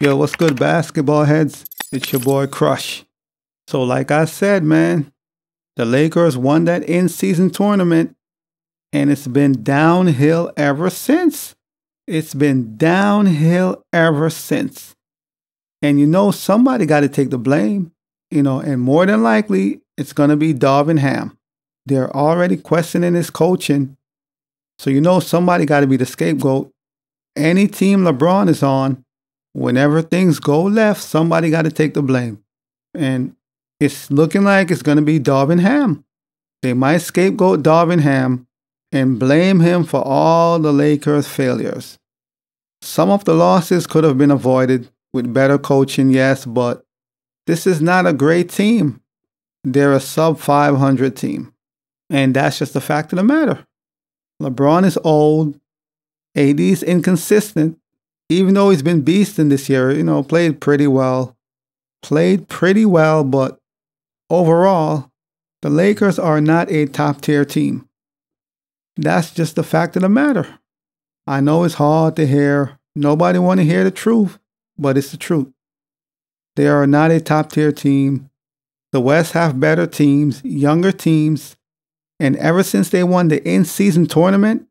Yo, what's good, basketball heads? It's your boy Crush. So like I said, man, the Lakers won that in-season tournament, and it's been downhill ever since. It's been downhill ever since. And somebody got to take the blame, and more than likely, it's going to be Darvin Ham. They're already questioning his coaching. So somebody got to be the scapegoat. Any team LeBron is on, whenever things go left, somebody got to take the blame. And it's looking like it's going to be Darvin Ham. They might scapegoat Darvin Ham and blame him for all the Lakers' failures. Some of the losses could have been avoided with better coaching, yes, but this is not a great team. They're a sub-500 team. And that's just the fact of the matter. LeBron is old. AD's inconsistent. Even though he's been beasting this year, played pretty well. But overall, the Lakers are not a top-tier team. That's just the fact of the matter. I know it's hard to hear. Nobody want to hear the truth, but it's the truth. They are not a top-tier team. The West have better teams, younger teams, and ever since they won the in-season tournament,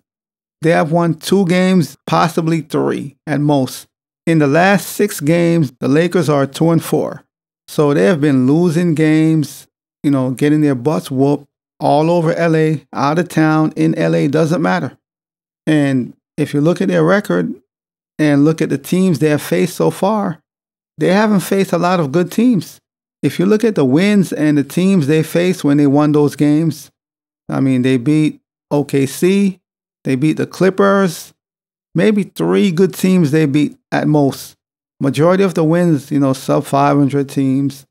they have won 2 games, possibly 3 at most. In the last 6 games, the Lakers are 2-4. So they have been losing games, getting their butts whooped all over LA, out of town, in LA, doesn't matter. And if you look at their record and look at the teams they have faced so far, they haven't faced a lot of good teams. If you look at the wins and the teams they faced when they won those games, they beat OKC, they beat the Clippers, maybe 3 good teams they beat at most. Majority of the wins, sub-500 teams,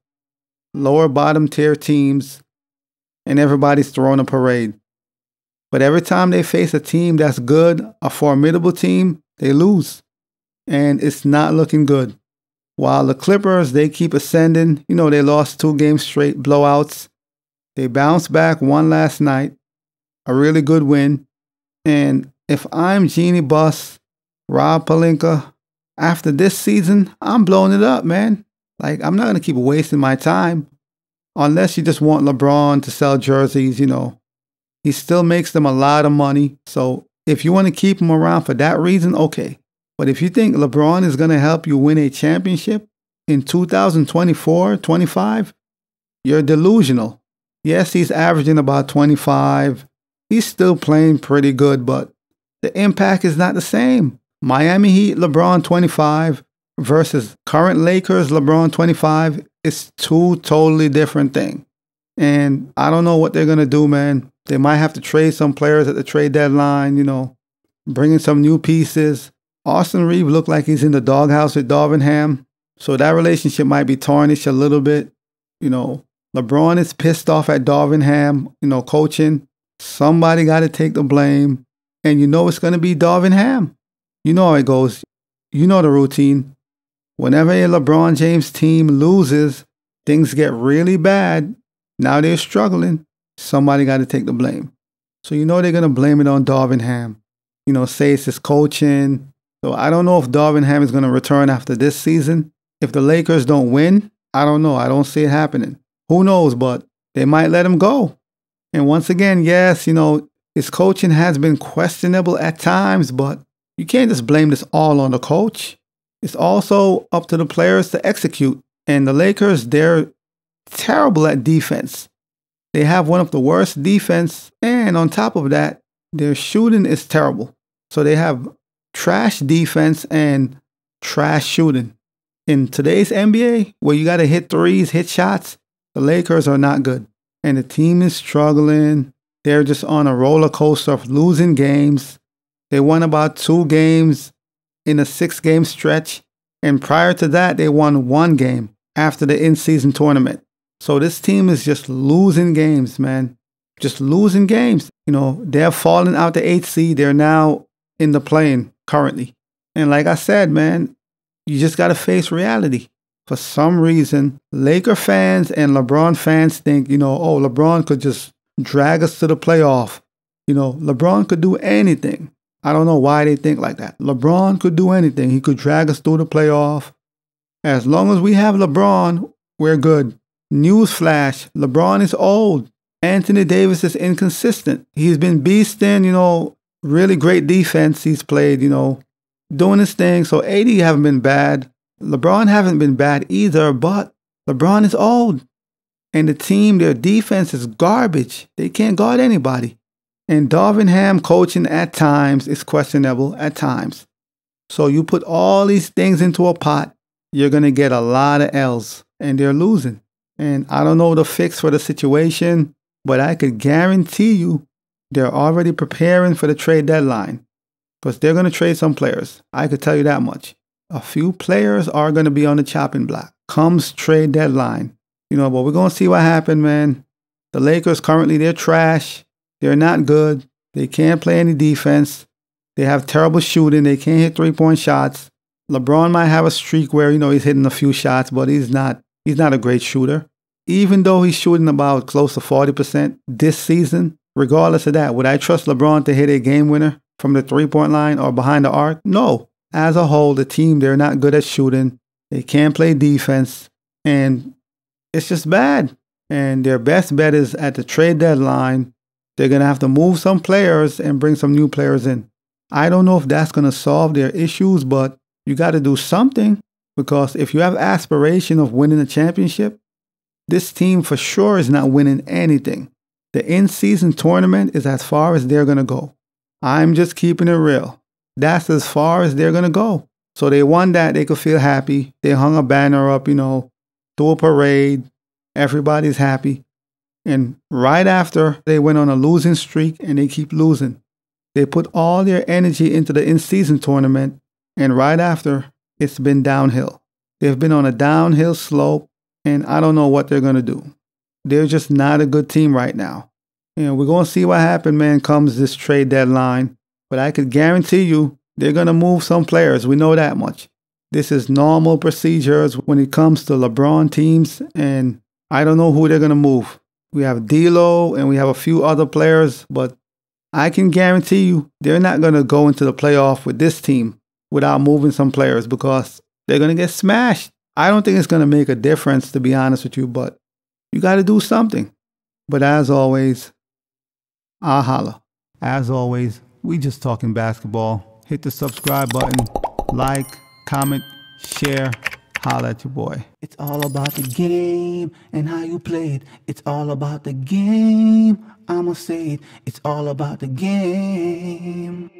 lower bottom tier teams, and everybody's throwing a parade. But every time they face a team that's good, a formidable team, they lose. And it's not looking good. While the Clippers, they keep ascending. They lost 2 games straight, blowouts. They bounced back one last night, a really good win. And if I'm Jeannie Buss, Rob Pelinka, after this season, I'm blowing it up, man. I'm not going to keep wasting my time. Unless you just want LeBron to sell jerseys, He still makes them a lot of money. So if you want to keep him around for that reason, okay. But if you think LeBron is going to help you win a championship in 2024-25, you're delusional. Yes, he's averaging about 25. He's still playing pretty good, but the impact is not the same. Miami Heat LeBron 25 versus current Lakers LeBron 25 is 2 totally different things. And I don't know what they're going to do, man. They might have to trade some players at the trade deadline, bring in some new pieces. Austin Reeves looked like he's in the doghouse with Darvin Ham, so that relationship might be tarnished a little bit. LeBron is pissed off at Darvin Ham, coaching. Somebody got to take the blame, and it's going to be Darvin Ham. You know how it goes. You know the routine. Whenever a LeBron James team loses, things get really bad. Now they're struggling. Somebody got to take the blame. So they're going to blame it on Darvin Ham. Say it's his coaching. So I don't know if Darvin Ham is going to return after this season. If the Lakers don't win, I don't know. I don't see it happening. Who knows, but they might let him go. And once again, yes, his coaching has been questionable at times, but you can't just blame this all on the coach. It's also up to the players to execute. And the Lakers, they're terrible at defense. They have one of the worst defense. And on top of that, their shooting is terrible. So they have trash defense and trash shooting. In today's NBA, where you got to hit threes, hit shots, the Lakers are not good. And the team is struggling. They're just on a roller coaster of losing games. They won about 2 games in a 6-game stretch. And prior to that, they won 1 game after the in-season tournament. So this team is just losing games, man. Just losing games. They're falling out the 8th seed. They're now in the play-in currently. And like I said, man, you just got to face reality. For some reason, Laker fans and LeBron fans think, LeBron could just drag us to the playoff. LeBron could do anything. I don't know why they think like that. LeBron could do anything. He could drag us through the playoff. As long as we have LeBron, we're good. Newsflash, LeBron is old. Anthony Davis is inconsistent. He's been beasting, really great defense he's played, doing his thing. So AD haven't been bad. LeBron haven't been bad either, but LeBron is old. And the team, their defense is garbage. They can't guard anybody. And Darvin Ham coaching at times is questionable at times. So you put all these things into a pot, you're going to get a lot of L's, and they're losing. And I don't know the fix for the situation, but I could guarantee you they're already preparing for the trade deadline because they're going to trade some players. I could tell you that much. A few players are going to be on the chopping block comes trade deadline. But we're going to see what happens, man. The Lakers currently, they're trash. They're not good. They can't play any defense. They have terrible shooting. They can't hit three-point shots. LeBron might have a streak where, he's hitting a few shots, but he's not a great shooter. Even though he's shooting about close to 40% this season, regardless of that, would I trust LeBron to hit a game winner from the three-point line or behind the arc? No. As a whole, the team, they're not good at shooting. They can't play defense. And it's just bad. And their best bet is at the trade deadline, they're going to have to move some players and bring some new players in. I don't know if that's going to solve their issues, but you got to do something because if you have aspiration of winning a championship, this team for sure is not winning anything. The in-season tournament is as far as they're going to go. I'm just keeping it real. That's as far as they're going to go. So they won that. They could feel happy. They hung a banner up, threw a parade. Everybody's happy. And right after, they went on a losing streak and they keep losing. They put all their energy into the in-season tournament, and right after, it's been downhill. They've been on a downhill slope, and I don't know what they're going to do. They're just not a good team right now. We're going to see what happens, man, comes this trade deadline. But I could guarantee you, they're going to move some players. We know that much. This is normal procedures when it comes to LeBron teams, and I don't know who they're going to move. We have D'Lo, and we have a few other players, but I can guarantee you they're not going to go into the playoff with this team without moving some players because they're going to get smashed. I don't think it's going to make a difference, to be honest with you, but you got to do something. But as always, I'll holla. As always, we just talking basketball. Hit the subscribe button, like, comment, share. Holla at your boy. It's all about the game and how you play it. It's all about the game. I'ma say it. It's all about the game.